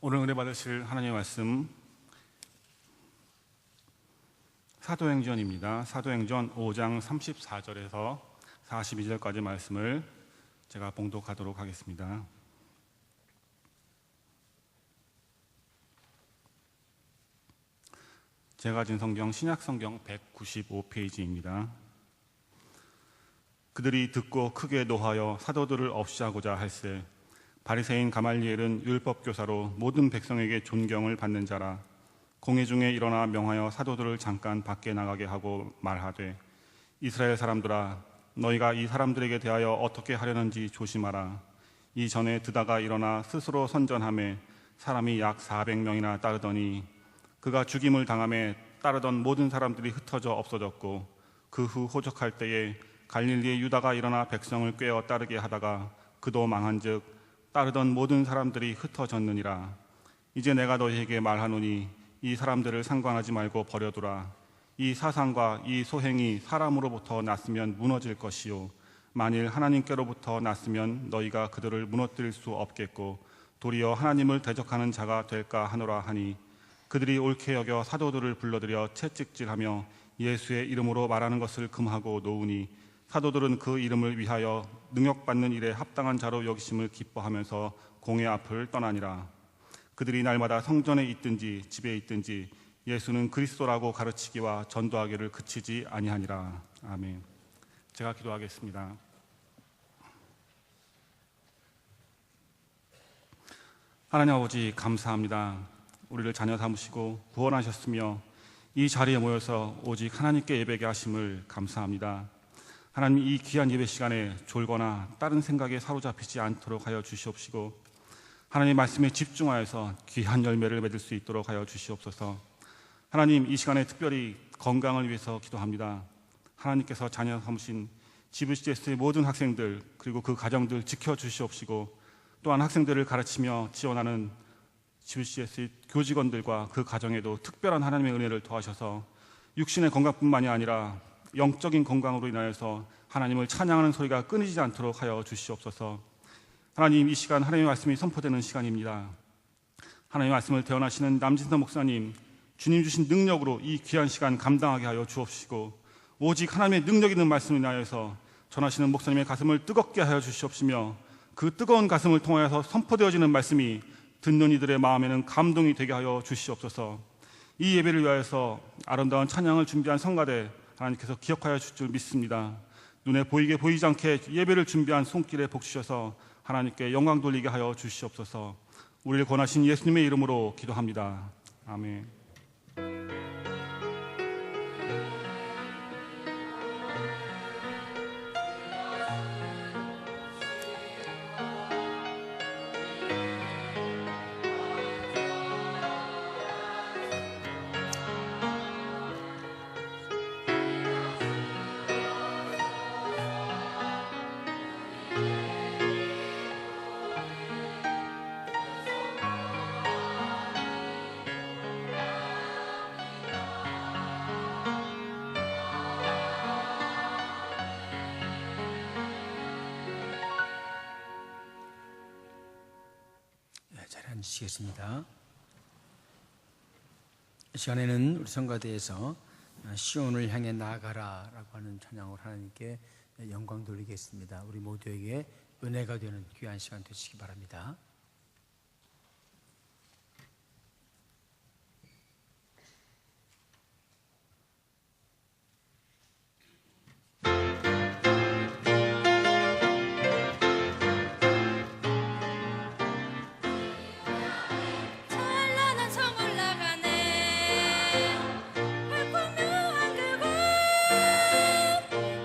오늘 은혜 받으실 하나님의 말씀 사도행전입니다. 사도행전 5장 34절에서 42절까지 말씀을 제가 봉독하도록 하겠습니다. 제가 가진 성경 신약성경 195페이지입니다. 그들이 듣고 크게 노하여 사도들을 없이하고자 할세 바리새인 가말리엘은 율법교사로 모든 백성에게 존경을 받는 자라. 공회 중에 일어나 명하여 사도들을 잠깐 밖에 나가게 하고 말하되 이스라엘 사람들아 너희가 이 사람들에게 대하여 어떻게 하려는지 조심하라. 이전에 드다가 일어나 스스로 선전하며 사람이 약 400명이나 따르더니 그가 죽임을 당하며 따르던 모든 사람들이 흩어져 없어졌고 그 후 호적할 때에 갈릴리의 유다가 일어나 백성을 꾀어 따르게 하다가 그도 망한즉 따르던 모든 사람들이 흩어졌느니라. 이제 내가 너희에게 말하노니 이 사람들을 상관하지 말고 버려두라. 이 사상과 이 소행이 사람으로부터 났으면 무너질 것이요 만일 하나님께로부터 났으면 너희가 그들을 무너뜨릴 수 없겠고 도리어 하나님을 대적하는 자가 될까 하노라 하니 그들이 옳게 여겨 사도들을 불러들여 채찍질하며 예수의 이름으로 말하는 것을 금하고 놓으니 사도들은 그 이름을 위하여 능욕받는 일에 합당한 자로 여기심을 기뻐하면서 공회 앞을 떠나니라. 그들이 날마다 성전에 있든지 집에 있든지 예수는 그리스도라고 가르치기와 전도하기를 그치지 아니하니라. 아멘. 제가 기도하겠습니다. 하나님 아버지 감사합니다. 우리를 자녀 삼으시고 구원하셨으며 이 자리에 모여서 오직 하나님께 예배게 하심을 감사합니다. 하나님, 이 귀한 예배 시간에 졸거나 다른 생각에 사로잡히지 않도록 하여 주시옵시고 하나님 말씀에 집중하여서 귀한 열매를 맺을 수 있도록 하여 주시옵소서. 하나님, 이 시간에 특별히 건강을 위해서 기도합니다. 하나님께서 자녀 삼으신 GBCS의 모든 학생들 그리고 그 가정들 지켜주시옵시고 또한 학생들을 가르치며 지원하는 GBCS 교직원들과 그 가정에도 특별한 하나님의 은혜를 더하셔서 육신의 건강뿐만이 아니라 영적인 건강으로 인하여서 하나님을 찬양하는 소리가 끊이지 않도록 하여 주시옵소서. 하나님, 이 시간 하나님의 말씀이 선포되는 시간입니다. 하나님의 말씀을 대언하시는 남진서 목사님, 주님 주신 능력으로 이 귀한 시간 감당하게 하여 주옵시고 오직 하나님의 능력 있는 말씀을 인하여서 전하시는 목사님의 가슴을 뜨겁게 하여 주시옵시며 그 뜨거운 가슴을 통하여서 선포되어지는 말씀이 듣는 이들의 마음에는 감동이 되게 하여 주시옵소서. 이 예배를 위하여서 아름다운 찬양을 준비한 성가대 하나님께서 기억하여 주실 줄 믿습니다. 눈에 보이게 보이지 않게 예배를 준비한 손길에 복 주셔서 하나님께 영광 돌리게 하여 주시옵소서. 우리를 권하신 예수님의 이름으로 기도합니다. 아멘. 잘 앉으시겠습니다. 이 시간에는 우리 성가대에서 시온을 향해 나아가라 라고 하는 찬양을 하나님께 영광 돌리겠습니다. 우리 모두에게 은혜가 되는 귀한 시간 되시기 바랍니다.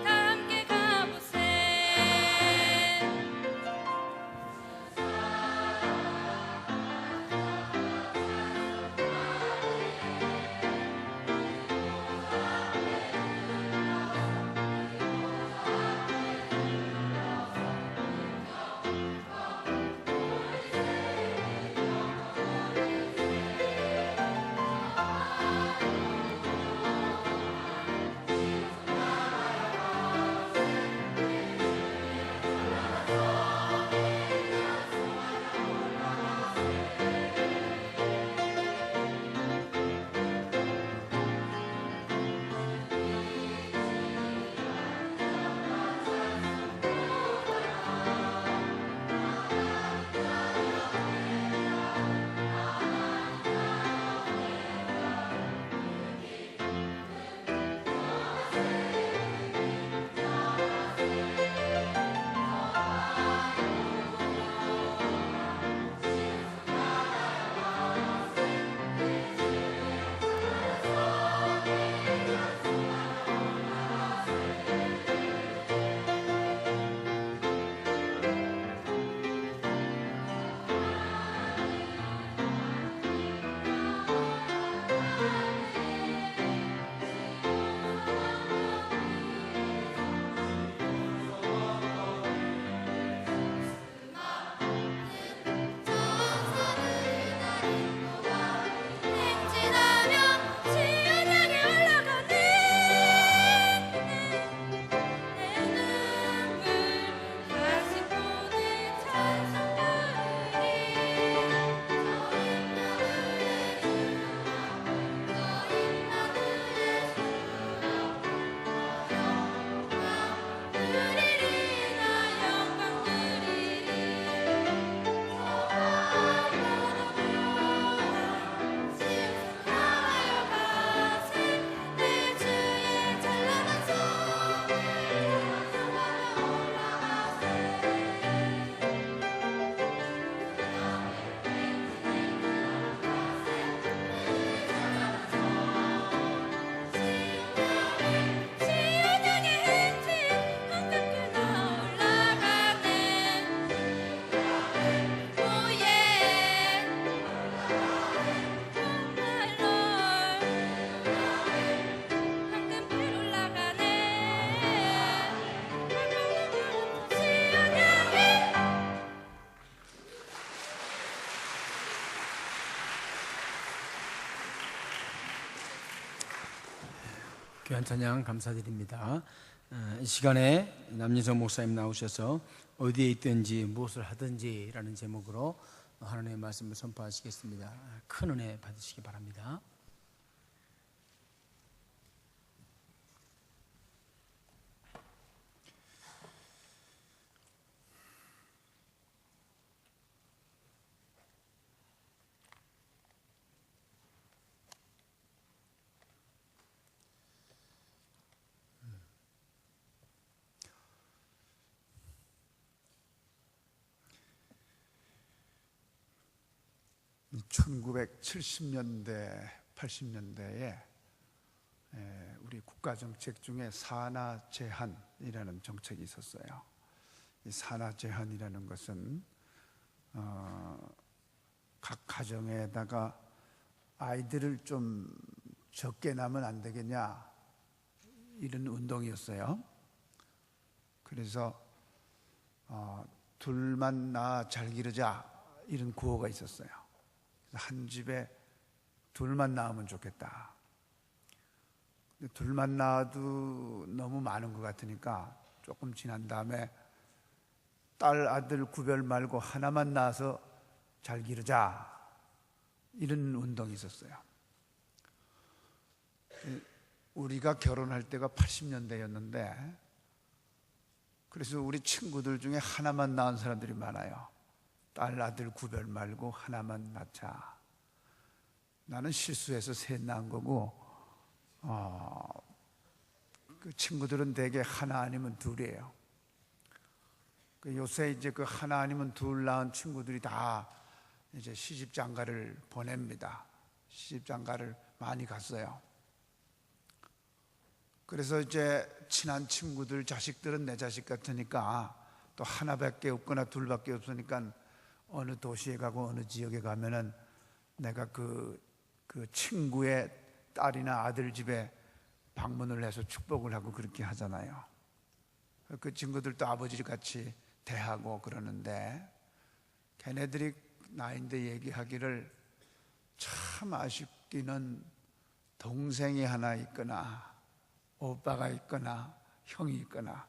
다 함께 가보세. 귀한 찬양 감사드립니다. 이 시간에 남진성 목사님 나오셔서 어디에 있든지 무엇을 하든지라는 제목으로 하나님의 말씀을 선포하시겠습니다. 큰 은혜 받으시기 바랍니다. 이 1970년대, 80년대에 우리 국가 정책 중에 산하 제한이라는 정책이 있었어요. 이 산하 제한이라는 것은 각 가정에다가 아이들을 좀 적게 낳으면 안 되겠냐, 이런 운동이었어요. 그래서 둘만 낳아 잘 기르자, 이런 구호가 있었어요. 한 집에 둘만 낳으면 좋겠다. 근데 둘만 낳아도 너무 많은 것 같으니까 조금 지난 다음에 딸 아들 구별 말고 하나만 낳아서 잘 기르자, 이런 운동이 있었어요. 우리가 결혼할 때가 80년대였는데 그래서 우리 친구들 중에 하나만 낳은 사람들이 많아요. 딸 아들 구별 말고 하나만 낳자. 나는 실수해서 셋 낳은 거고 그 친구들은 대개 하나 아니면 둘이에요. 요새 이제 그 하나 아니면 둘 낳은 친구들이 다 이제 시집 장가를 보냅니다. 시집 장가를 많이 갔어요. 그래서 이제 친한 친구들 자식들은 내 자식 같으니까 또 하나밖에 없거나 둘밖에 없으니까 어느 도시에 가고 어느 지역에 가면은 내가 그 친구의 딸이나 아들 집에 방문을 해서 축복을 하고 그렇게 하잖아요. 그 친구들도 아버지 같이 대하고 그러는데 걔네들이 나인데 얘기하기를 참 아쉽기는 동생이 하나 있거나 오빠가 있거나 형이 있거나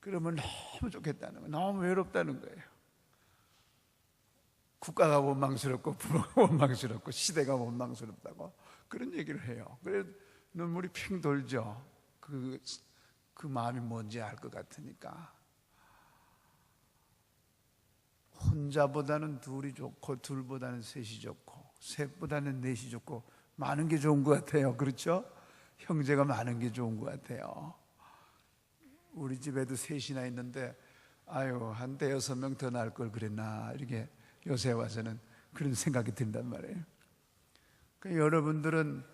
그러면 너무 좋겠다는 거예요. 너무 외롭다는 거예요. 국가가 원망스럽고 부모가 원망스럽고 시대가 원망스럽다고 그런 얘기를 해요. 그래 눈물이 핑 돌죠. 그 마음이 뭔지 알 것 같으니까. 혼자보다는 둘이 좋고 둘보다는 셋이 좋고 셋보다는 넷이 좋고 많은 게 좋은 것 같아요. 그렇죠? 형제가 많은 게 좋은 것 같아요. 우리 집에도 셋이나 있는데 아유 한 5-6명 더 낳을 걸 그랬나, 이렇게 요새 와서는 그런 생각이 든단 말이에요. 그러니까 여러분들은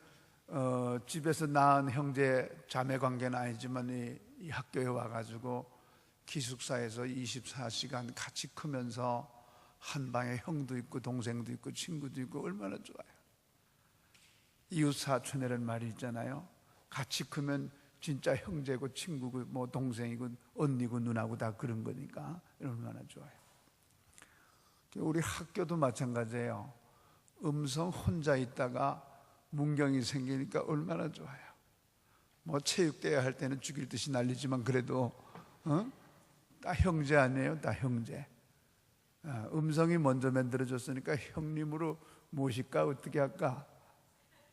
집에서 낳은 형제 자매 관계는 아니지만 이 학교에 와가지고 기숙사에서 24시간 같이 크면서 한 방에 형도 있고 동생도 있고 친구도 있고 얼마나 좋아요. 이웃사촌이라는 말이 있잖아요. 같이 크면 진짜 형제고 친구고 뭐 동생이고 언니고 누나고 다 그런 거니까 얼마나 좋아요. 우리 학교도 마찬가지예요. 음성 혼자 있다가 문경이 생기니까 얼마나 좋아요. 뭐 체육대회 할 때는 죽일 듯이 난리지만 그래도 다 형제 아니에요? 다 형제. 음성이 먼저 만들어졌으니까 형님으로 모실까? 어떻게 할까?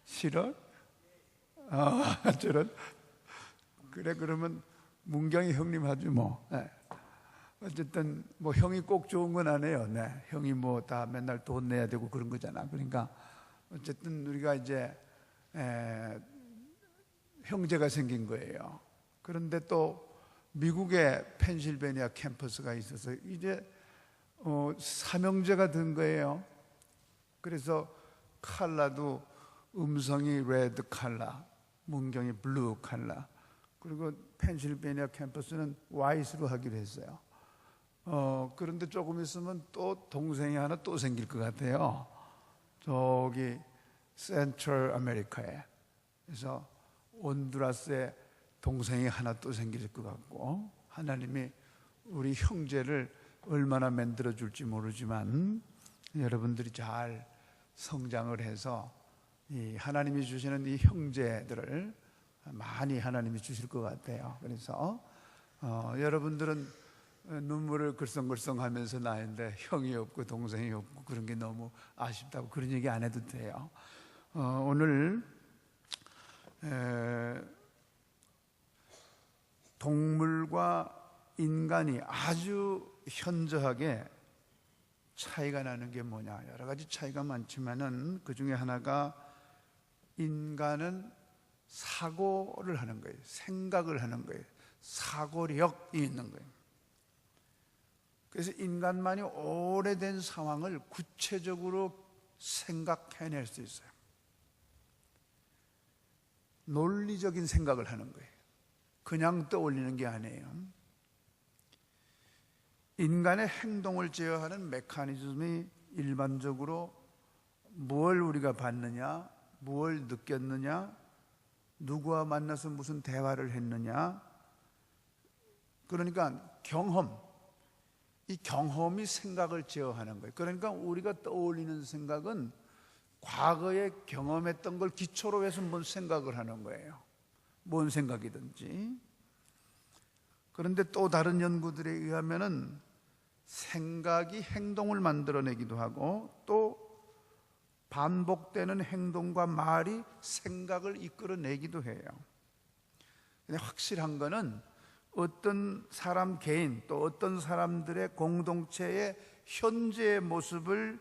싫어? 저런. 그래 그러면 문경이 형님 하지 뭐. 어쨌든 뭐 형이 꼭 좋은 건 아니에요. 네. 형이 뭐 다 맨날 돈 내야 되고 그런 거잖아. 그러니까 어쨌든 우리가 이제 형제가 생긴 거예요. 그런데 또 미국의 펜실베니아 캠퍼스가 있어서 이제 삼형제가 된 거예요. 그래서 칼라도 음성이 레드 칼라, 문경이 블루 칼라, 그리고 펜실베니아 캠퍼스는 화이트로 하기로 했어요. 그런데 조금 있으면 또 동생이 하나 또 생길 것 같아요. 저기 센트럴 아메리카에. 그래서 온두라스에 동생이 하나 또 생길 것 같고, 하나님이 우리 형제를 얼마나 만들어 줄지 모르지만 여러분들이 잘 성장을 해서 이 하나님이 주시는 이 형제들을 많이 하나님이 주실 것 같아요. 그래서 여러분들은 눈물을 글썽글썽하면서 나는데 형이 없고 동생이 없고 그런 게 너무 아쉽다고 그런 얘기 안 해도 돼요. 오늘 동물과 인간이 아주 현저하게 차이가 나는 게 뭐냐, 여러 가지 차이가 많지만은 그 중에 하나가 인간은 사고를 하는 거예요. 생각을 하는 거예요. 사고력이 있는 거예요. 그래서 인간만이 오래된 상황을 구체적으로 생각해낼 수 있어요. 논리적인 생각을 하는 거예요. 그냥 떠올리는 게 아니에요. 인간의 행동을 제어하는 메커니즘이 일반적으로 뭘 우리가 봤느냐, 뭘 느꼈느냐, 누구와 만나서 무슨 대화를 했느냐, 그러니까 경험, 이 경험이 생각을 제어하는 거예요. 그러니까 우리가 떠올리는 생각은 과거에 경험했던 걸 기초로 해서 뭔 생각을 하는 거예요. 뭔 생각이든지. 그런데 또 다른 연구들에 의하면은 생각이 행동을 만들어내기도 하고 또 반복되는 행동과 말이 생각을 이끌어내기도 해요. 근데 확실한 거는 어떤 사람 개인 또 어떤 사람들의 공동체의 현재의 모습을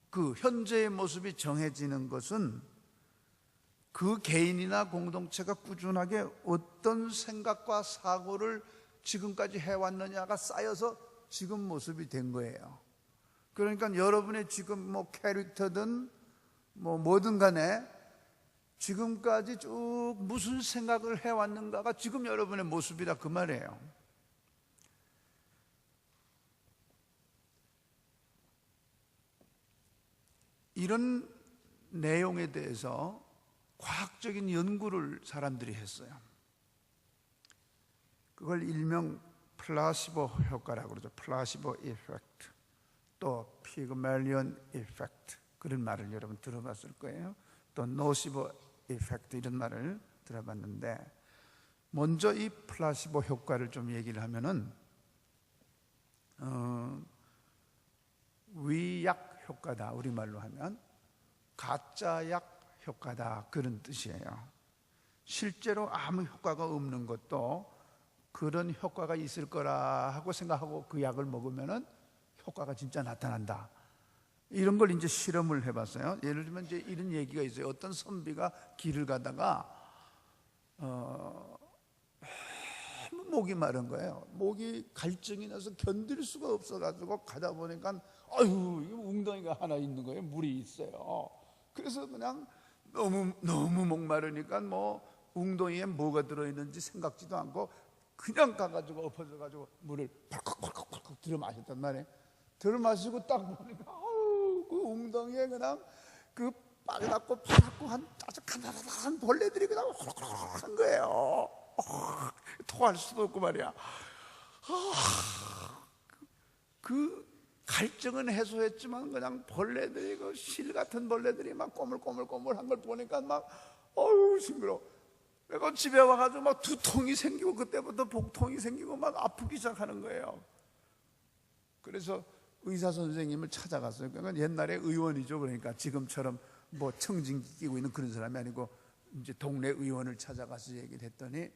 그 현재의 모습이 정해지는 것은 그 개인이나 공동체가 꾸준하게 어떤 생각과 사고를 지금까지 해왔느냐가 쌓여서 지금 모습이 된 거예요. 그러니까 여러분의 지금 뭐 캐릭터든 뭐 뭐든 간에 지금까지 쭉 무슨 생각을 해왔는가가 지금 여러분의 모습이라 그 말이에요. 이런 내용에 대해서 과학적인 연구를 사람들이 했어요. 그걸 일명 플라시보 효과라고 그러죠. 플라시보 이펙트, 또 피그멜리온 이펙트, 그런 말을 여러분 들어봤을 거예요. 또 노시보 이펙트, 이런 말을 들어봤는데, 먼저 이 플라시보 효과를 좀 얘기를 하면은 위약 효과다, 우리말로 하면 가짜약 효과다, 그런 뜻이에요. 실제로 아무 효과가 없는 것도 그런 효과가 있을 거라 하고 생각하고 그 약을 먹으면은 효과가 진짜 나타난다. 이런 걸 이제 실험을 해봤어요. 예를 들면 이제 이런 얘기가 있어요. 어떤 선비가 길을 가다가 목이 마른 거예요. 목이 갈증이 나서 견딜 수가 없어가지고 가다 보니까 아유, 이거 웅덩이가 하나 있는 거예요. 물이 있어요. 그래서 그냥 너무 목마르니까 뭐 웅덩이에 뭐가 들어있는지 생각지도 않고 그냥 가가지고 엎어져가지고 물을 펄컥펄컥 들어 마셨단 말이에요. 들어 마시고 딱 보니까 그 웅덩이에 그냥 그 빨갛고 파랗고 한 짜적한 벌레들이 그냥 홀록홀록한 거예요. 토할 수도 없고 말이야. 그 갈증은 해소했지만 그냥 벌레들이, 그 실 같은 벌레들이 막 꼬물꼬물꼬물한 걸 보니까 막 어우 징그러워. 내가 집에 와가지고 막 두통이 생기고 그때부터 복통이 생기고 막 아프기 시작하는 거예요. 그래서 의사 선생님을 찾아갔어요. 그러니까 옛날에 의원이죠. 그러니까 지금처럼 뭐 청진기 끼고 있는 그런 사람이 아니고 이제 동네 의원을 찾아가서 얘기를 했더니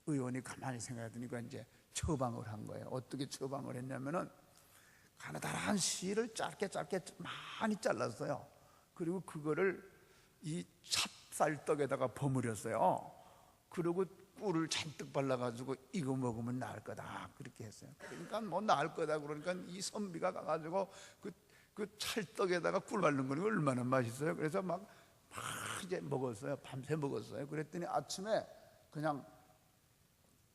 의원이 가만히 생각해보니까 이제 처방을 한 거예요. 어떻게 처방을 했냐면은 가느다란 실을 짧게 많이 잘랐어요. 그리고 그거를 이 찹쌀떡에다가 버무렸어요. 그리고 꿀을 잔뜩 발라가지고 이거 먹으면 나을 거다, 그렇게 했어요. 그러니까 뭐 나을 거다 그러니까 이 선비가 가가지고 그 찰떡에다가 꿀 바른 거는 얼마나 맛있어요. 그래서 막 이제 먹었어요. 밤새 먹었어요. 그랬더니 아침에 그냥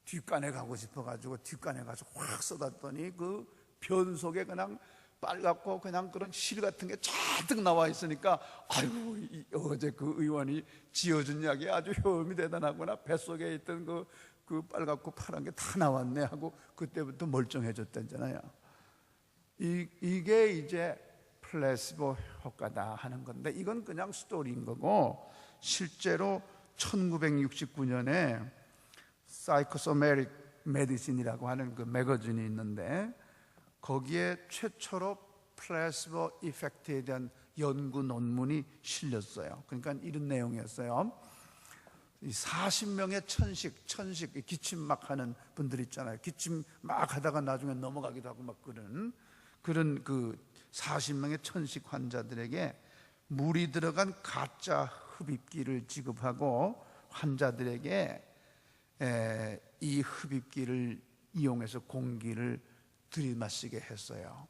뒷간에 가고 싶어가지고 뒷간에 가서 확 쏟았더니 그 변 속에 그냥 빨갛고 그냥 그런 실 같은 게 잔뜩 나와 있으니까 아이고, 어제 그 의원이 지어준 약이 아주 효험이 대단하구나. 뱃속에 있던 그 빨갛고 파란 게 다 나왔네 하고 그때부터 멀쩡해졌다잖아요. 이게 이제 플라시보 효과다 하는 건데, 이건 그냥 스토리인 거고 실제로 1969년에 사이코소매틱 메디신이라고 하는 그 매거진이 있는데 거기에 최초로 플라시보 이펙트에 대한 연구 논문이 실렸어요. 그러니까 이런 내용이었어요. 40명의 천식 기침 막 하는 분들 있잖아요. 기침 막 하다가 나중에 넘어가기도 하고 막 그런 그 40명의 천식 환자들에게 물이 들어간 가짜 흡입기를 지급하고 환자들에게 이 흡입기를 이용해서 공기를 들이마시게 했어요.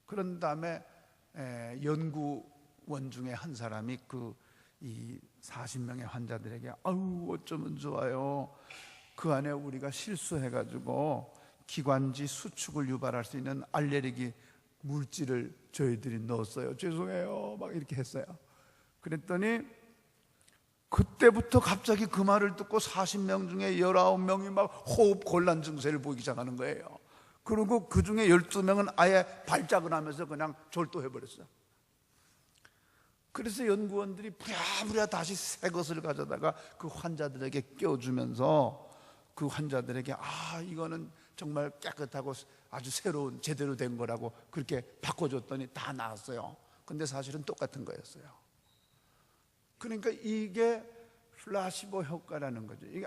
그런 다음에 연구원 중에 한 사람이 이 40명의 환자들에게 아유 어쩌면 좋아요. 그 안에 우리가 실수해가지고 기관지 수축을 유발할 수 있는 알레르기 물질을 저희들이 넣었어요. 죄송해요. 막 이렇게 했어요. 그랬더니 그때부터 갑자기 그 말을 듣고 40명 중에 19명이 막 호흡 곤란 증세를 보이기 시작하는 거예요. 그리고 그 중에 12명은 아예 발작을 하면서 그냥 졸도해버렸어요. 그래서 연구원들이 부랴부랴 다시 새 것을 가져다가 그 환자들에게 껴주면서 그 환자들에게 이거는 정말 깨끗하고 아주 새로운 제대로 된 거라고 그렇게 바꿔줬더니 다 나았어요. 근데 사실은 똑같은 거였어요. 그러니까 이게 플라시보 효과라는 거죠. 이게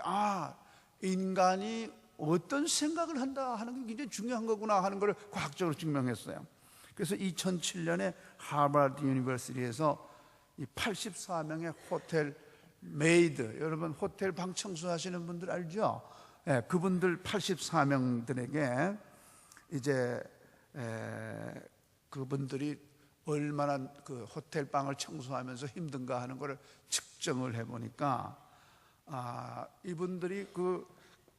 인간이 어떤 생각을 한다 하는 게 굉장히 중요한 거구나 하는 걸 과학적으로 증명했어요. 그래서 2007년에 하버드 유니버시티에서 이 84명의 호텔 메이드, 여러분 호텔 방 청소하시는 분들 알죠? 그분들 84명들에게 이제 그분들이 얼마나 그 호텔 방을 청소하면서 힘든가 하는 걸 측정을 해보니까 이분들이 그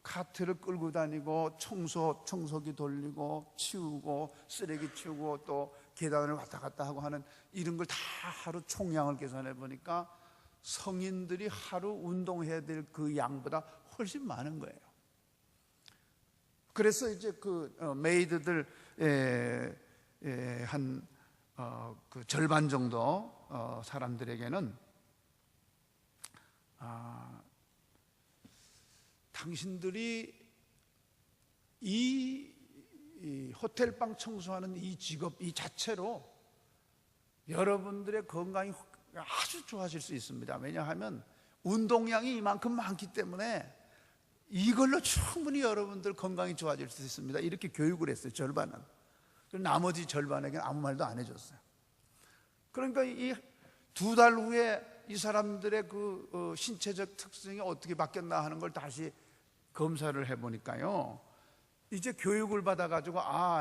카트를 끌고 다니고 청소기 돌리고 치우고 쓰레기 치우고 또 계단을 왔다 갔다 하고 하는 이런 걸 다 하루 총량을 계산해 보니까 성인들이 하루 운동해야 될 그 양보다 훨씬 많은 거예요. 그래서 이제 그 메이드들 한 그 절반 정도 사람들에게는 당신들이 이 호텔방 청소하는 이 직업 이 자체로 여러분들의 건강이 아주 좋아질 수 있습니다. 왜냐하면 운동량이 이만큼 많기 때문에 이걸로 충분히 여러분들 건강이 좋아질 수 있습니다. 이렇게 교육을 했어요. 절반은. 그리고 나머지 절반에게는 아무 말도 안 해줬어요. 그러니까 이 2달 후에 이 사람들의 그 신체적 특성이 어떻게 바뀌었나 하는 걸 다시 검사를 해보니까요, 이제 교육을 받아가지고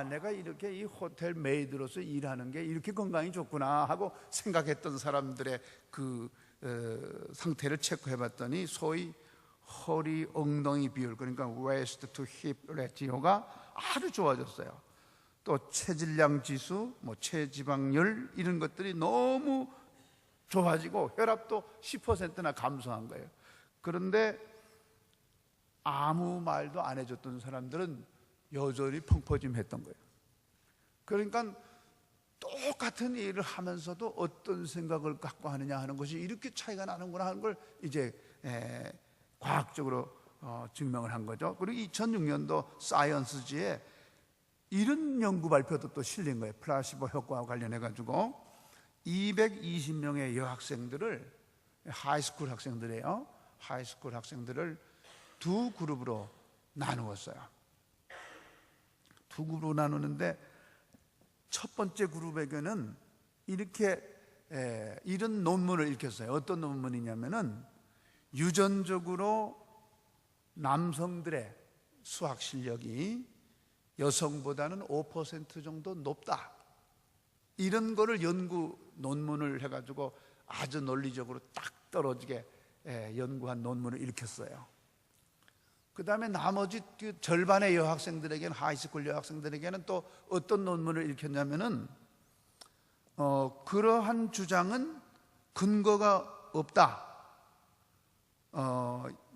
내가 이렇게 이 호텔 메이드로서 일하는 게 이렇게 건강이 좋구나 하고 생각했던 사람들의 그 상태를 체크해봤더니 소위 허리 엉덩이 비율, 그러니까 waist to hip ratio가 아주 좋아졌어요. 또 체질량 지수, 체지방률 이런 것들이 너무 좋아지고 혈압도 10%나 감소한 거예요. 그런데 아무 말도 안 해줬던 사람들은 여전히 펑퍼짐했던 거예요. 그러니까 똑같은 일을 하면서도 어떤 생각을 갖고 하느냐 하는 것이 이렇게 차이가 나는구나 하는 걸 이제 과학적으로 증명을 한 거죠. 그리고 2006년도 사이언스지에 이런 연구 발표도 또 실린 거예요. 플라시보 효과와 관련해 가지고 220명의 여학생들을, 하이스쿨 학생들이에요. 하이스쿨 학생들을 두 그룹으로 나누었어요. 두 그룹으로 나누는데 첫 번째 그룹에게는 이런 논문을 읽혔어요. 어떤 논문이냐면은 유전적으로 남성들의 수학 실력이 여성보다는 5% 정도 높다. 이런 거를 연구 논문을 해가지고 아주 논리적으로 딱 떨어지게 연구한 논문을 일으켰어요. 그 다음에 나머지 절반의 여학생들에게는, 하이스쿨 여학생들에게는 또 어떤 논문을 일으켰냐면은 그러한 주장은 근거가 없다.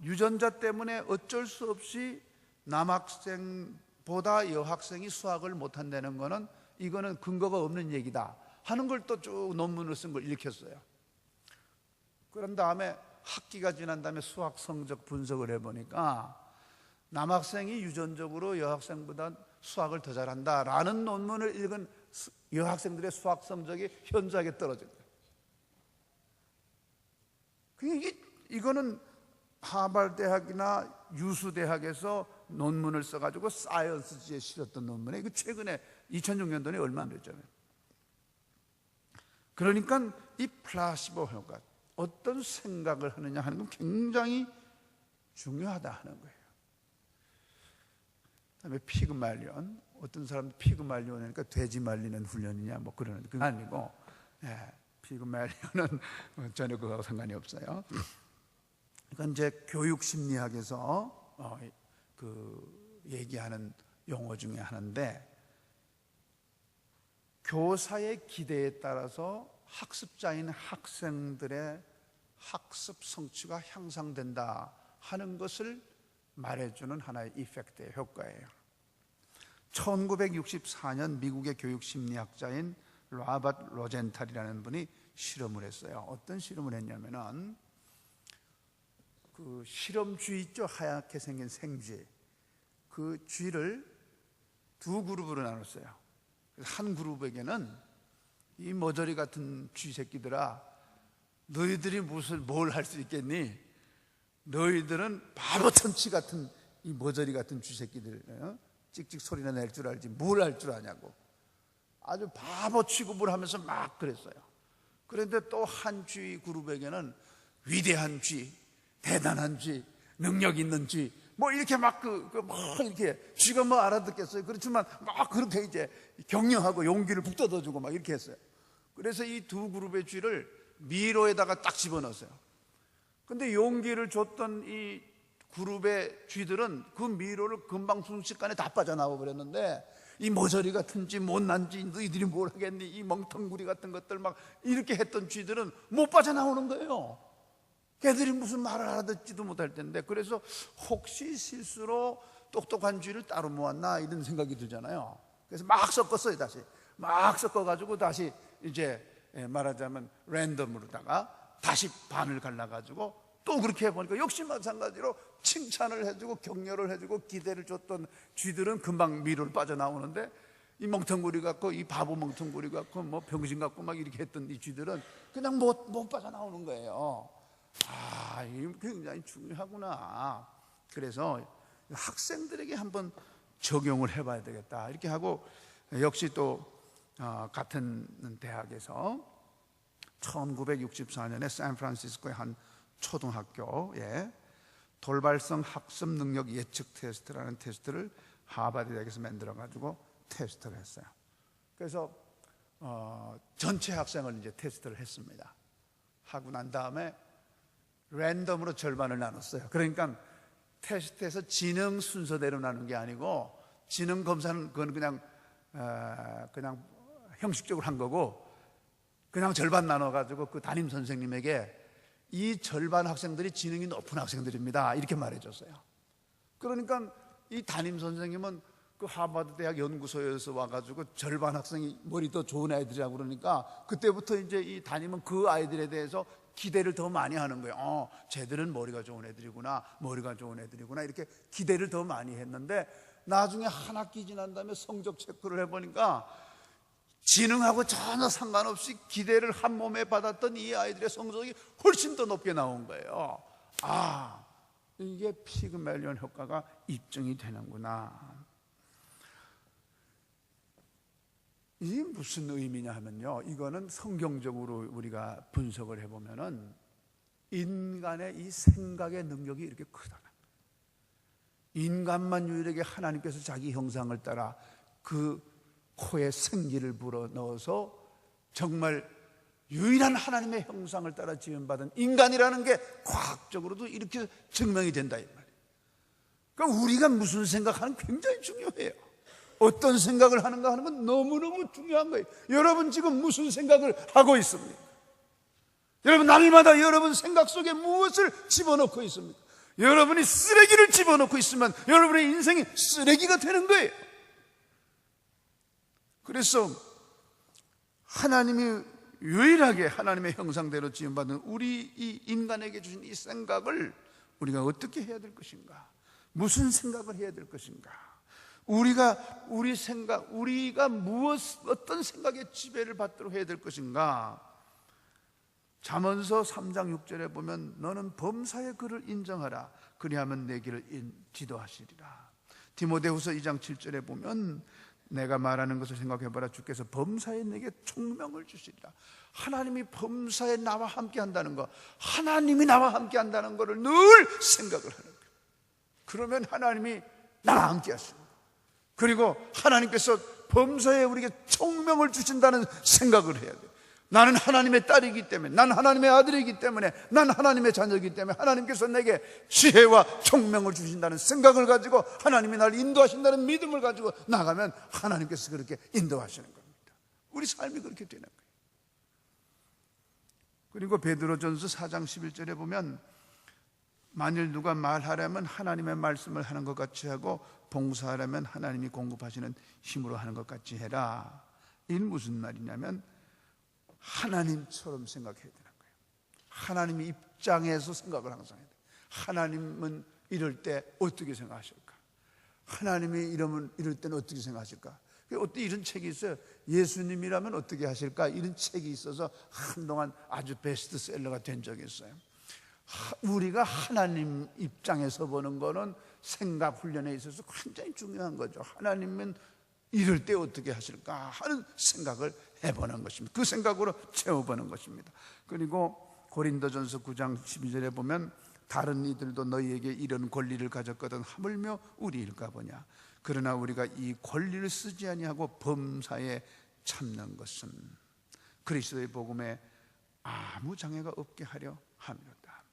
유전자 때문에 어쩔 수 없이 남학생보다 여학생이 수학을 못한다는 거는 이거는 근거가 없는 얘기다 하는 걸 또 쭉 논문을 쓴 걸 일으켰어요. 그런 다음에 학기가 지난 다음에 수학 성적 분석을 해보니까 남학생이 유전적으로 여학생보다 수학을 더 잘한다라는 논문을 읽은 여학생들의 수학 성적이 현저하게 떨어진 거예요. 이거는 하버드 대학이나 유수 대학에서 논문을 써가지고 사이언스지에 실었던 논문에 이거 최근에 2006년도에 얼마 안 됐잖아요. 그러니까 이 플라시보 효과, 어떤 생각을 하느냐 하는 건 굉장히 중요하다 하는 거예요. 그다음에 피그말리온, 어떤 사람 피그말리온이니까 돼지 말리는 훈련이냐 뭐 그러는 그건 아니고, 피그말리온은 전혀 그거하고 상관이 없어요. 그러니까 이제 교육 심리학에서 그 얘기하는 용어 중에 하나인데, 교사의 기대에 따라서 학습자인 학생들의 학습 성취가 향상된다 하는 것을 말해주는 하나의 이펙트의 효과예요. 1964년 미국의 교육심리학자인 로버트 로젠탈이라는 분이 실험을 했어요. 어떤 실험을 했냐면은 그 실험쥐 있죠? 하얗게 생긴 생쥐. 그 쥐를 두 그룹으로 나눴어요. 한 그룹에게는 이 머저리 같은 쥐 새끼들아, 너희들이 뭘 할 수 있겠니? 너희들은 바보천치 같은 이 머저리 같은 쥐 새끼들, 찍찍 소리나 낼 줄 알지 뭘 할 줄 아냐고 아주 바보 취급을 하면서 막 그랬어요. 그런데 또 한 쥐 그룹에게는 위대한 쥐, 대단한 쥐, 능력 있는 쥐, 뭐 이렇게 막 이렇게 쥐가 뭐 알아듣겠어요. 그렇지만 막 그렇게 이제 격려하고 용기를 북돋아주고 막 이렇게 했어요. 그래서 이 두 그룹의 쥐를 미로에다가 딱 집어넣었어요. 근데 용기를 줬던 이 그룹의 쥐들은 그 미로를 금방 순식간에 다 빠져나와 버렸는데, 이 모서리 같은 쥐, 못난 쥐, 너희들이 뭘 하겠니, 이 멍텅구리 같은 것들 막 이렇게 했던 쥐들은 못 빠져나오는 거예요. 걔들이 무슨 말을 알아듣지도 못할 텐데. 그래서 혹시 실수로 똑똑한 쥐를 따로 모았나 이런 생각이 들잖아요. 그래서 막 섞었어요. 다시 막 섞어가지고 다시 이제 말하자면 랜덤으로다가 다시 반을 갈라가지고 또 그렇게 해보니까 역시 마찬가지로 칭찬을 해주고 격려를 해주고 기대를 줬던 쥐들은 금방 미로를 빠져나오는데, 이 멍텅구리 같고 이 바보 멍텅구리 같고 뭐 병신 같고 막 이렇게 했던 이 쥐들은 그냥 못 빠져나오는 거예요. 이게 굉장히 중요하구나. 그래서 학생들에게 한번 적용을 해봐야 되겠다 이렇게 하고, 역시 또 같은 대학에서 1964년에 샌프란시스코의 한 초등학교에 돌발성 학습 능력 예측 테스트라는 테스트를 하버드 대학에서 만들어가지고 테스트를 했어요. 그래서 전체 학생을 이제 테스트를 했습니다. 하고 난 다음에 랜덤으로 절반을 나눴어요. 그러니까 테스트에서 지능 순서대로 나눈 게 아니고, 지능 검사는 그건 그냥 형식적으로 한 거고, 그냥 절반 나눠가지고 그 담임 선생님에게 이 절반 학생들이 지능이 높은 학생들입니다 이렇게 말해줬어요. 그러니까 이 담임 선생님은 그 하버드 대학 연구소에서 와가지고 절반 학생이 머리 더 좋은 아이들이라고 그러니까, 그때부터 이제 이 담임은 그 아이들에 대해서 기대를 더 많이 하는 거예요. 쟤들은 머리가 좋은 애들이구나, 머리가 좋은 애들이구나, 이렇게 기대를 더 많이 했는데, 나중에 한 학기 지난 다음에 성적 체크를 해보니까 지능하고 전혀 상관없이 기대를 한 몸에 받았던 이 아이들의 성적이 훨씬 더 높게 나온 거예요. 이게 피그멜리온 효과가 입증이 되는구나. 이게 무슨 의미냐 하면요, 이거는 성경적으로 우리가 분석을 해보면은 인간의 이 생각의 능력이 이렇게 크다. 인간만 유일하게 하나님께서 자기 형상을 따라 그 코에 생기를 불어넣어서 정말 유일한 하나님의 형상을 따라 지음받은 인간이라는 게 과학적으로도 이렇게 증명이 된다 이 말이에요. 그러니까 우리가 무슨 생각하는 게 굉장히 중요해요. 어떤 생각을 하는가 하는 건 너무너무 중요한 거예요. 여러분 지금 무슨 생각을 하고 있습니까? 여러분 날마다 여러분 생각 속에 무엇을 집어넣고 있습니까? 여러분이 쓰레기를 집어넣고 있으면 여러분의 인생이 쓰레기가 되는 거예요. 그래서 하나님이 유일하게 하나님의 형상대로 지음받은 우리 이 인간에게 주신 이 생각을 우리가 어떻게 해야 될 것인가? 무슨 생각을 해야 될 것인가? 우리가 어떤 생각의 지배를 받도록 해야 될 것인가? 잠언서 3장 6절에 보면 너는 범사의 그를 인정하라. 그리하면 내 길을 지도하시리라. 디모데후서 2장 7절에 보면 내가 말하는 것을 생각해봐라. 주께서 범사에 내게 총명을 주시리라. 하나님이 범사에 나와 함께 한다는 거, 하나님이 나와 함께 한다는 것을 늘 생각을 하는 거예요. 그러면 하나님이 나와 함께 하십니다. 그리고 하나님께서 범사에 우리에게 총명을 주신다는 생각을 해야 돼요. 나는 하나님의 딸이기 때문에, 나는 하나님의 아들이기 때문에, 나는 하나님의 자녀이기 때문에 하나님께서 내게 지혜와 총명을 주신다는 생각을 가지고 하나님이 나를 인도하신다는 믿음을 가지고 나가면 하나님께서 그렇게 인도하시는 겁니다. 우리 삶이 그렇게 되는 거예요. 그리고 베드로전서 4장 11절에 보면 만일 누가 말하려면 하나님의 말씀을 하는 것 같이 하고 봉사하려면 하나님이 공급하시는 힘으로 하는 것 같이 해라. 이건 무슨 말이냐면 하나님처럼 생각해야 되는 거예요. 하나님의 입장에서 생각을 항상 해야 돼요. 하나님은 이럴 때 어떻게 생각하실까? 하나님이 이럴 때는 어떻게 생각하실까? 어때 이런 책이 있어요. 예수님이라면 어떻게 하실까? 이런 책이 있어서 한동안 아주 베스트셀러가 된 적이 있어요. 우리가 하나님 입장에서 보는 거는 생각 훈련에 있어서 굉장히 중요한 거죠. 하나님은 이럴 때 어떻게 하실까 하는 생각을 해보는 것입니다. 그 생각으로 채워보는 것입니다. 그리고 고린도전서 9장 12절에 보면 다른 이들도 너희에게 이런 권리를 가졌거든 하물며 우리일까 보냐. 그러나 우리가 이 권리를 쓰지 아니하고 범사에 참는 것은 그리스도의 복음에 아무 장애가 없게 하려 함이로다.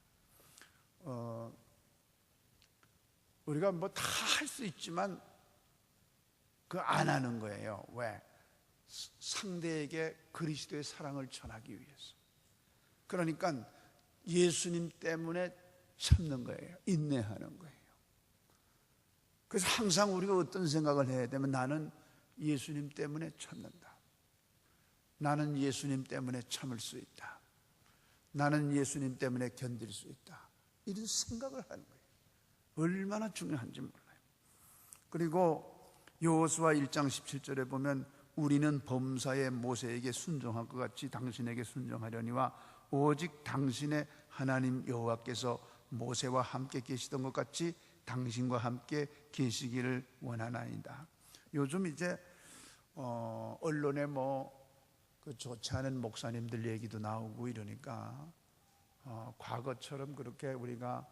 우리가 뭐 다 할 수 있지만 그 안 하는 거예요. 왜? 상대에게 그리스도의 사랑을 전하기 위해서. 그러니까 예수님 때문에 참는 거예요. 인내하는 거예요. 그래서 항상 우리가 어떤 생각을 해야 되면 나는 예수님 때문에 참는다. 나는 예수님 때문에 참을 수 있다. 나는 예수님 때문에 견딜 수 있다. 이런 생각을 하는 거예요. 얼마나 중요한지 몰라요. 그리고 여호수아 1장 17절에 보면 우리는 범사에 모세에게 순종한 것 같이 당신에게 순종하려니와 오직 당신의 하나님 여호와께서 모세와 함께 계시던 것 같이 당신과 함께 계시기를 원하나이다. 요즘 이제 언론에 그 좋지 않은 목사님들 얘기도 나오고 이러니까 과거처럼 그렇게 우리가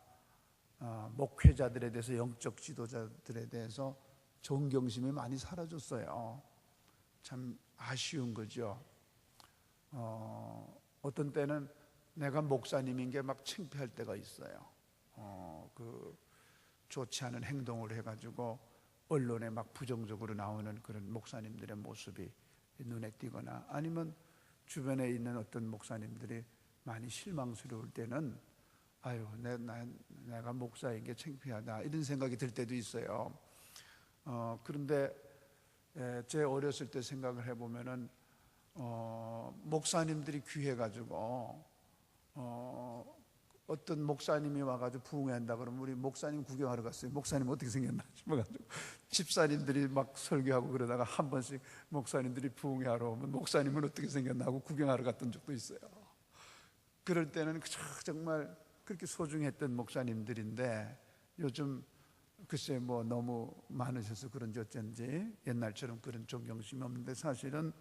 목회자들에 대해서 영적 지도자들에 대해서 존경심이 많이 사라졌어요. 참 아쉬운 거죠. 어떤 때는 내가 목사님인 게 막 창피할 때가 있어요. 그 좋지 않은 행동을 해가지고 언론에 막 부정적으로 나오는 그런 목사님들의 모습이 눈에 띄거나 아니면 주변에 있는 어떤 목사님들이 많이 실망스러울 때는 아유 내가 목사인 게 창피하다 이런 생각이 들 때도 있어요. 그런데 제 어렸을 때 생각을 해보면은 목사님들이 귀해가지고 어떤 목사님이 와가지고 부흥한다 그러면 우리 목사님 구경하러 갔어요. 목사님 어떻게 생겼나 싶어가지고 집사님들이 막 설교하고 그러다가 한 번씩 목사님들이 부흥하러 오면 목사님은 어떻게 생겼나 하고 구경하러 갔던 적도 있어요. 그럴 때는 정말 그렇게 소중했던 목사님들인데 요즘 글쎄 너무 많으셔서 그런지 어쩐지 옛날처럼 그런 존경심이 없는데 사실은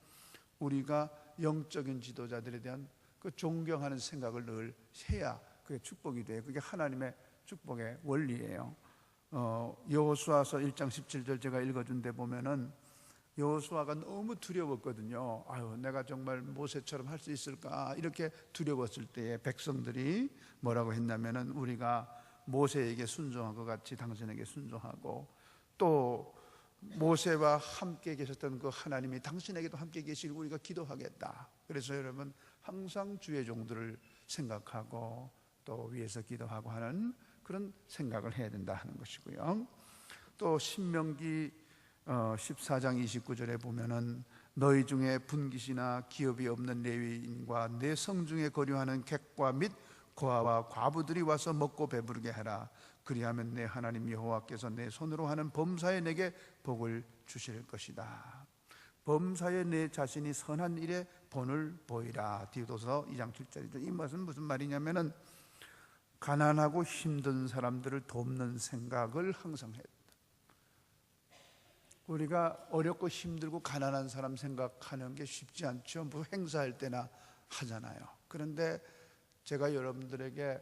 우리가 영적인 지도자들에 대한 그 존경하는 생각을 늘 해야 그게 축복이 돼요. 그게 하나님의 축복의 원리예요. 여호수아서 1장 17절 제가 읽어준 데 보면은 여호수아가 너무 두려웠거든요. 아유 내가 정말 모세처럼 할 수 있을까 이렇게 두려웠을 때에 백성들이 뭐라고 했냐면은 우리가 모세에게 순종한 것 같이 당신에게 순종하고 또 모세와 함께 계셨던 그 하나님이 당신에게도 함께 계시길 우리가 기도하겠다. 그래서 여러분 항상 주의 종들을 생각하고 또 위에서 기도하고 하는 그런 생각을 해야 된다 하는 것이고요. 또 신명기 14장 29절에 보면은 너희 중에 분깃이나 기업이 없는 레위인과 내 성중에 거류하는 객과 및 고아와 과부들이 와서 먹고 배부르게 하라. 그리하면 내 하나님 여호와께서 내 손으로 하는 범사에 내게 복을 주실 것이다. 범사에 내 자신이 선한 일에 본을 보이라. 디도서 2장 7절이죠. 이 말은 무슨 말이냐면은 가난하고 힘든 사람들을 돕는 생각을 항상 해야 된다. 우리가 어렵고 힘들고 가난한 사람 생각하는 게 쉽지 않죠. 뭐 행사할 때나 하잖아요. 그런데 제가 여러분들에게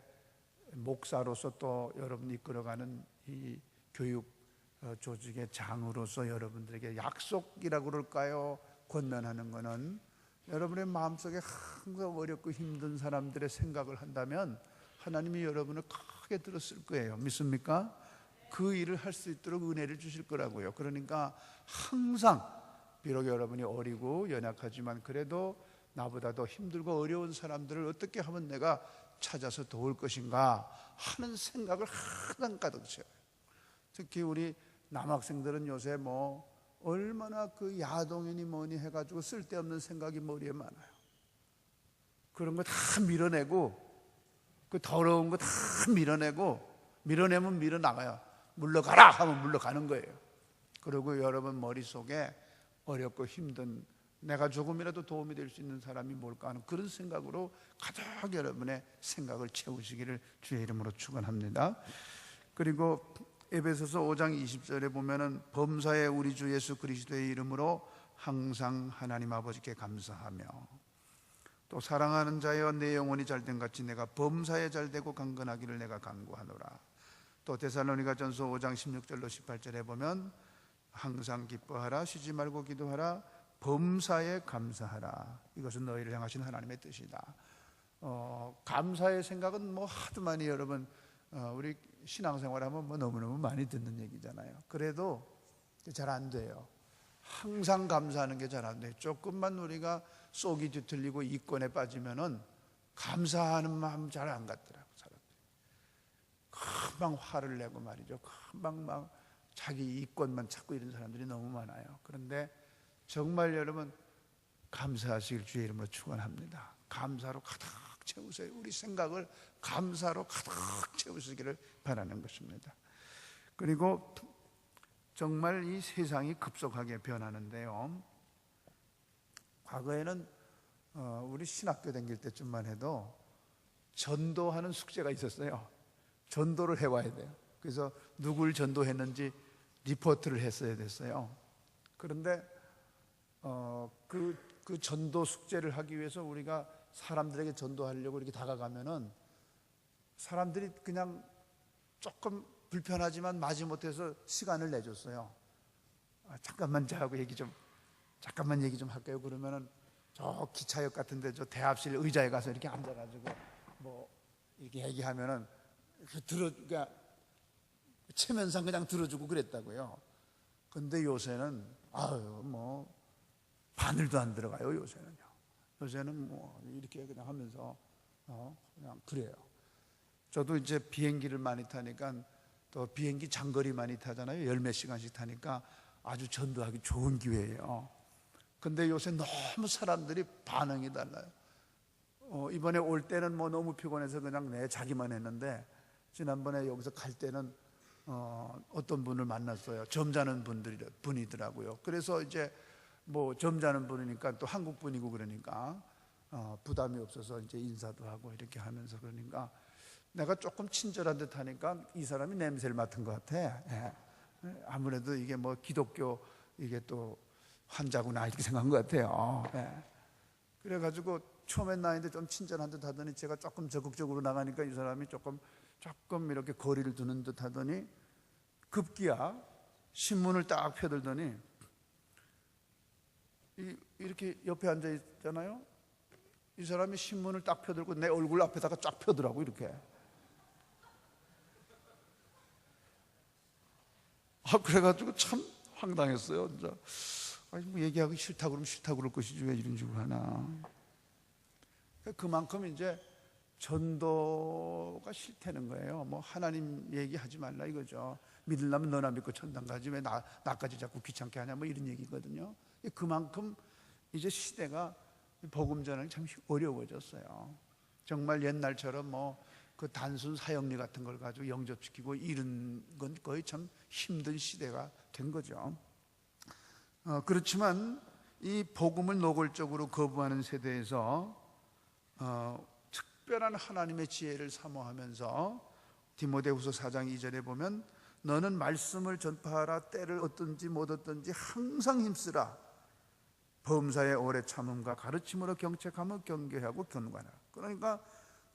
목사로서 또 여러분 이끌어가는 이 교육 조직의 장으로서 여러분들에게 약속이라고 그럴까요? 권면하는 것은 여러분의 마음속에 항상 어렵고 힘든 사람들의 생각을 한다면 하나님이 여러분을 크게 들었을 거예요. 믿습니까? 그 일을 할 수 있도록 은혜를 주실 거라고요. 그러니까 항상 비록 여러분이 어리고 연약하지만 그래도 나보다 더 힘들고 어려운 사람들을 어떻게 하면 내가 찾아서 도울 것인가 하는 생각을 항상 가득 채워요. 특히 우리 남학생들은 요새 뭐 얼마나 그 야동이니 뭐니 해가지고 쓸데없는 생각이 머리에 많아요. 그런 거 다 밀어내고 그 더러운 거 다 밀어내면 밀어나가요. 물러가라 하면 물러가는 거예요. 그리고 여러분 머릿속에 어렵고 힘든 내가 조금이라도 도움이 될 수 있는 사람이 뭘까 하는 그런 생각으로 가득 여러분의 생각을 채우시기를 주의 이름으로 축원합니다. 그리고 에베소서 5장 20절에 보면은 범사에 우리 주 예수 그리스도의 이름으로 항상 하나님 아버지께 감사하며 또 사랑하는 자여 내 영혼이 잘된 같이 내가 범사에 잘되고 강건하기를 내가 간구하노라. 또 데살로니가전서 5장 16절로 18절에 보면 항상 기뻐하라, 쉬지 말고 기도하라, 범사에 감사하라. 이것은 너희를 향하신 하나님의 뜻이다. 감사의 생각은 뭐 하도 많이 여러분 우리 신앙생활하면 뭐 너무너무 많이 듣는 얘기잖아요. 그래도 잘 안 돼요. 항상 감사하는 게 잘 안 돼요. 조금만 우리가 속이 뒤틀리고 이권에 빠지면은 감사하는 마음 잘 안 갖더라고. 금방 화를 내고 말이죠. 금방 막 자기 이권만 찾고 이런 사람들이 너무 많아요. 그런데 정말 여러분 감사하시길 주의 이름으로 축원합니다. 감사로 가득 채우세요. 우리 생각을 감사로 가득 채우시기를 바라는 것입니다. 그리고 정말 이 세상이 급속하게 변하는데요. 과거에는 우리 신학교 다닐 때쯤만 해도 전도하는 숙제가 있었어요. 전도를 해와야 돼요. 그래서 누굴 전도했는지 리포트를 했어야 됐어요. 그런데 그 전도 숙제를 하기 위해서 우리가 사람들에게 전도하려고 이렇게 다가가면은 사람들이 그냥 조금 불편하지만 마지못해서 시간을 내줬어요. 잠깐만 저하고 잠깐만 얘기 좀 할까요? 그러면은 저 기차역 같은데 저 대합실 의자에 가서 이렇게 앉아가지고 뭐 이렇게 얘기하면은 그러니까 체면상 그냥 들어주고 그랬다고요. 근데 요새는 뭐 바늘도 안 들어가요. 요새는 뭐 이렇게 그냥 하면서 그냥 그래요. 저도 이제 비행기를 많이 타니까 또 비행기 장거리 많이 타잖아요. 10몇 시간씩 타니까 아주 전도하기 좋은 기회예요. 근데 요새 너무 사람들이 반응이 달라요. 이번에 올 때는 뭐 너무 피곤해서 그냥 자기만 했는데 지난번에 여기서 갈 때는 어떤 분을 만났어요. 점잖은 분이더라고요. 그래서 이제 뭐 점잖은 분이니까 또 한국 분이고 그러니까 부담이 없어서 이제 인사도 하고 이렇게 하면서 그러니까 내가 조금 친절한 듯 하니까 이 사람이 냄새를 맡은 것 같아. 아무래도 이게 뭐 기독교 이게 또 환자구나 이렇게 생각한 것 같아요. 그래가지고 처음엔 나인데 좀 친절한 듯 하더니 제가 조금 적극적으로 나가니까 이 사람이 조금 이렇게 거리를 두는 듯 하더니 급기야 신문을 딱 펴들더니 이렇게 옆에 앉아 있잖아요. 이 사람이 신문을 딱 펴들고 내 얼굴 앞에다가 쫙 펴더라고 이렇게. 그래가지고 참 황당했어요. 진짜. 뭐 얘기하기 싫다 그러면 싫다 그럴 것이지 왜 이런 식으로 하나. 그만큼 이제 전도가 싫다는 거예요. 뭐 하나님 얘기하지 말라 이거죠. 믿으려면 너나 믿고 천당 가지 왜 나까지 자꾸 귀찮게 하냐 뭐 이런 얘기거든요. 그만큼 이제 시대가 복음 전하기 참 어려워졌어요. 정말 옛날처럼 그 단순 사형리 같은 걸 가지고 영접시키고 이런 건 거의 참 힘든 시대가 된 거죠. 그렇지만 이 복음을 노골적으로 거부하는 세대에서 특별한 하나님의 지혜를 사모하면서 디모데후서 4장 2절에 보면 너는 말씀을 전파하라. 때를 얻든지 못 얻든지 항상 힘쓰라. 범사의 오래 참음과 가르침으로 경책하며 경계하고 견고하라. 그러니까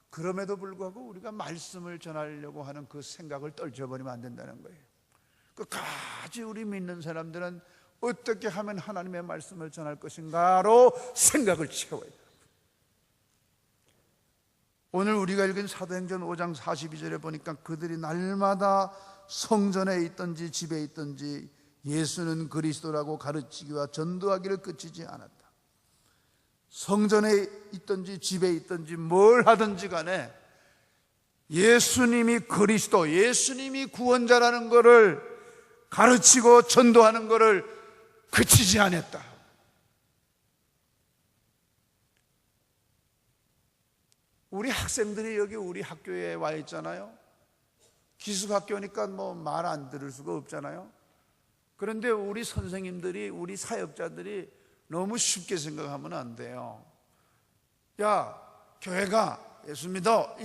그럼에도 불구하고 우리가 말씀을 전하려고 하는 그 생각을 떨쳐버리면 안 된다는 거예요. 끝까지 우리 믿는 사람들은 어떻게 하면 하나님의 말씀을 전할 것인가로 생각을 채워야 돼요. 오늘 우리가 읽은 사도행전 5장 42절에 보니까 그들이 날마다 성전에 있든지 집에 있든지 예수는 그리스도라고 가르치기와 전도하기를 그치지 않았다. 성전에 있든지 집에 있든지 뭘 하든지 간에 예수님이 그리스도, 예수님이 구원자라는 것을 가르치고 전도하는 것을 그치지 않았다. 우리 학생들이 여기 우리 학교에 와 있잖아요. 기숙학교니까 말 안 들을 수가 없잖아요. 그런데 우리 선생님들이, 우리 사역자들이 너무 쉽게 생각하면 안 돼요. 야, 교회가 예수 믿어.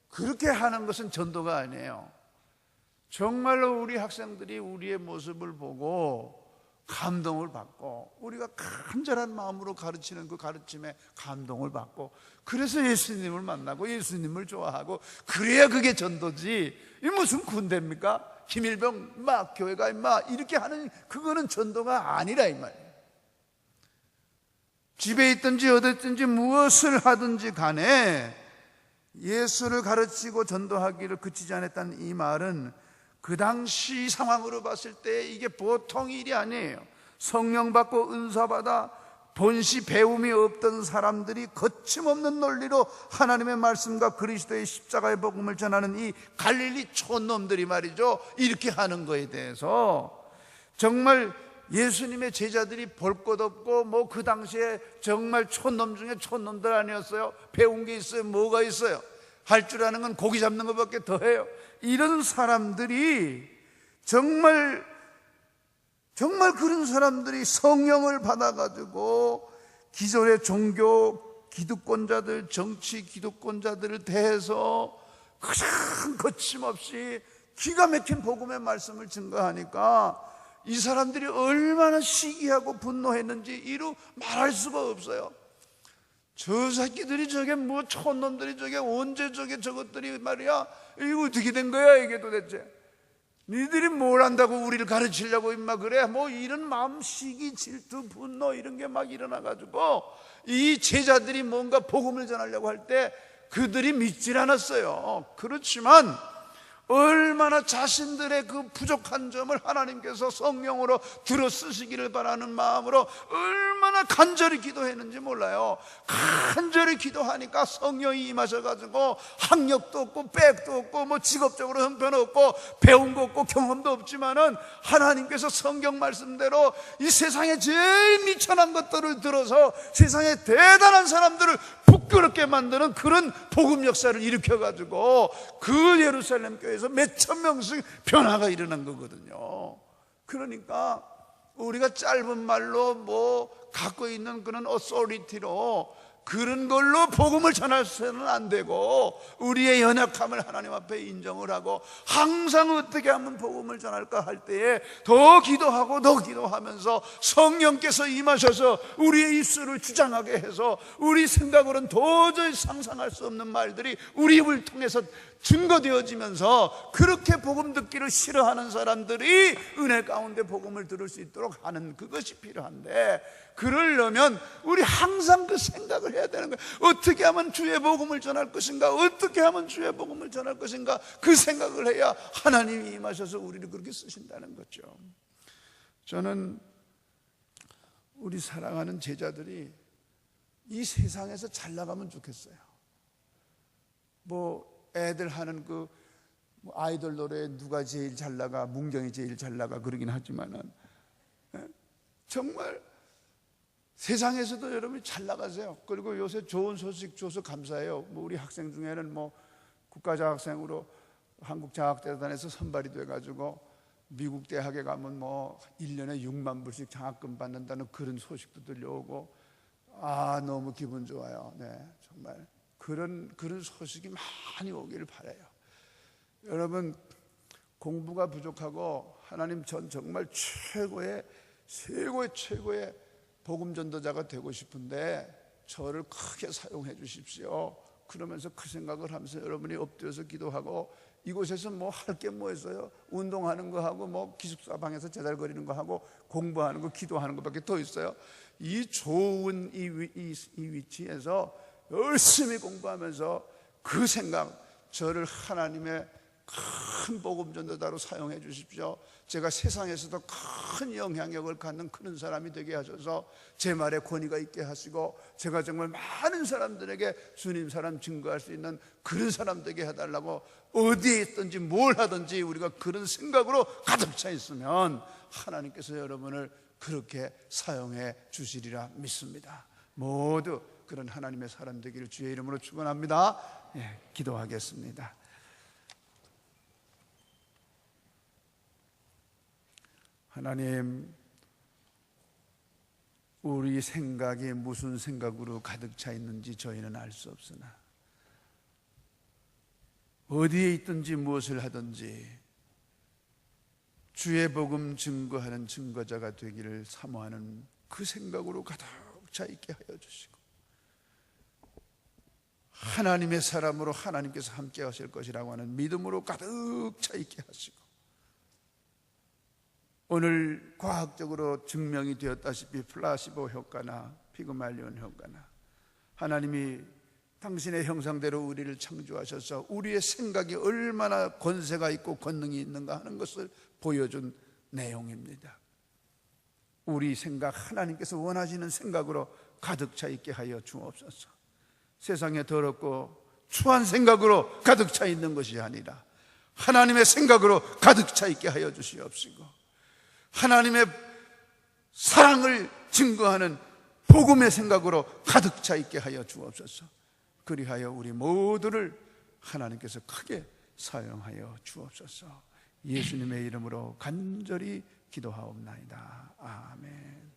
그렇게 하는 것은 전도가 아니에요. 정말로 우리 학생들이 우리의 모습을 보고 감동을 받고 우리가 간절한 마음으로 가르치는 그 가르침에 감동을 받고 그래서 예수님을 만나고 예수님을 좋아하고 그래야 그게 전도지. 이 무슨 군대입니까? 김일병 막 교회가 임마 이렇게 하는 그거는 전도가 아니라 이 말이에요. 집에 있든지 어디 있든지 무엇을 하든지 간에 예수를 가르치고 전도하기를 그치지 않았다는 이 말은 그 당시 상황으로 봤을 때 이게 보통 일이 아니에요. 성령 받고 은사 받아 본시 배움이 없던 사람들이 거침없는 논리로 하나님의 말씀과 그리스도의 십자가의 복음을 전하는 이 갈릴리 촌놈들이 말이죠, 이렇게 하는 거에 대해서 정말 예수님의 제자들이 볼 것 없고 그 당시에 정말 촌놈 중에 촌놈들 아니었어요? 배운 게 있어요? 뭐가 있어요? 할 줄 아는 건 고기 잡는 것밖에 더 해요. 이런 사람들이 정말 그런 사람들이 성령을 받아가지고 기존의 종교 기득권자들, 정치 기득권자들을 대해서 가장 거침없이 기가 막힌 복음의 말씀을 증거하니까 이 사람들이 얼마나 시기하고 분노했는지 이루 말할 수가 없어요. 저 새끼들이 저게 촌놈들이 저게 언제 저것들이 말이야, 이거 어떻게 된 거야 이게 도대체. 니들이 뭘 안다고 우리를 가르치려고 임마 그래. 이런 마음, 시기, 질투, 분노 이런 게 막 일어나가지고 이 제자들이 뭔가 복음을 전하려고 할 때 그들이 믿질 않았어요. 그렇지만 얼마나 자신들의 그 부족한 점을 하나님께서 성령으로 들어 쓰시기를 바라는 마음으로 얼마나 간절히 기도했는지 몰라요. 간절히 기도하니까 성령이 임하셔가지고 학력도 없고 백도 없고 직업적으로 형편없고 배운 거 없고 경험도 없지만은 하나님께서 성경 말씀대로 이 세상에 제일 미천한 것들을 들어서 세상에 대단한 사람들을 부끄럽게 만드는 그런 복음 역사를 일으켜가지고 그 예루살렘 교회에서 몇천 명씩 변화가 일어난 거거든요. 그러니까 우리가 짧은 말로 갖고 있는 그런 어소리티로 그런 걸로 복음을 전해서는 안 되고 우리의 연약함을 하나님 앞에 인정을 하고 항상 어떻게 하면 복음을 전할까 할 때에 더 기도하고 더 기도하면서 성령께서 임하셔서 우리의 입술을 주장하게 해서 우리 생각으로는 도저히 상상할 수 없는 말들이 우리 입을 통해서 증거되어지면서 그렇게 복음 듣기를 싫어하는 사람들이 은혜 가운데 복음을 들을 수 있도록 하는 그것이 필요한데, 그러려면 우리 항상 그 생각을 해야 되는 거예요. 어떻게 하면 주의 복음을 전할 것인가, 어떻게 하면 주의 복음을 전할 것인가, 그 생각을 해야 하나님이 임하셔서 우리를 그렇게 쓰신다는 거죠. 저는 우리 사랑하는 제자들이 이 세상에서 잘 나가면 좋겠어요. 애들 하는 아이돌 노래 누가 제일 잘 나가, 문경이 제일 잘 나가 그러긴 하지만은 정말 세상에서도 여러분이 잘 나가세요. 그리고 요새 좋은 소식 줘서 감사해요. 뭐 우리 학생 중에는 뭐 국가장학생으로 한국장학재단에서 선발이 돼가지고 미국 대학에 가면 뭐 1년에 6만 불씩 장학금 받는다는 그런 소식도 들려오고, 아, 너무 기분 좋아요. 네, 정말 그런 소식이 많이 오기를 바라요. 여러분, 공부가 부족하고 하나님, 전 정말 최고의 복음 전도자가 되고 싶은데 저를 크게 사용해 주십시오. 그러면서 그 생각을 하면서 여러분이 엎드려서 기도하고, 이곳에서 뭐 할 게 뭐 있어요? 운동하는 거 하고 뭐 기숙사 방에서 제달거리는 거 하고 공부하는 거, 기도하는 것밖에 더 있어요? 이 좋은 이 위치에서 열심히 공부하면서 그 생각, 저를 하나님의 큰 복음 전도자로 사용해 주십시오. 제가 세상에서도 큰 영향력을 갖는 그런 사람이 되게 하셔서 제 말에 권위가 있게 하시고, 제가 정말 많은 사람들에게 주님 사람 증거할 수 있는 그런 사람 되게 해달라고, 어디에 있든지 뭘 하든지 우리가 그런 생각으로 가득 차 있으면 하나님께서 여러분을 그렇게 사용해 주시리라 믿습니다. 모두 그런 하나님의 사람 되기를 주의 이름으로 축원합니다. 기도하겠습니다. 하나님, 우리 생각이 무슨 생각으로 가득 차 있는지 저희는 알 수 없으나, 어디에 있든지 무엇을 하든지 주의 복음 증거하는 증거자가 되기를 사모하는 그 생각으로 가득 차 있게 하여 주시고, 하나님의 사람으로 하나님께서 함께 하실 것이라고 하는 믿음으로 가득 차 있게 하시고, 오늘 과학적으로 증명이 되었다시피 플라시보 효과나 피그말리온 효과나, 하나님이 당신의 형상대로 우리를 창조하셔서 우리의 생각이 얼마나 권세가 있고 권능이 있는가 하는 것을 보여준 내용입니다. 우리 생각, 하나님께서 원하시는 생각으로 가득 차 있게 하여 주옵소서. 세상에 더럽고 추한 생각으로 가득 차 있는 것이 아니라 하나님의 생각으로 가득 차 있게 하여 주시옵시고, 하나님의 사랑을 증거하는 복음의 생각으로 가득 차 있게 하여 주옵소서. 그리하여 우리 모두를 하나님께서 크게 사용하여 주옵소서. 예수님의 이름으로 간절히 기도하옵나이다. 아멘.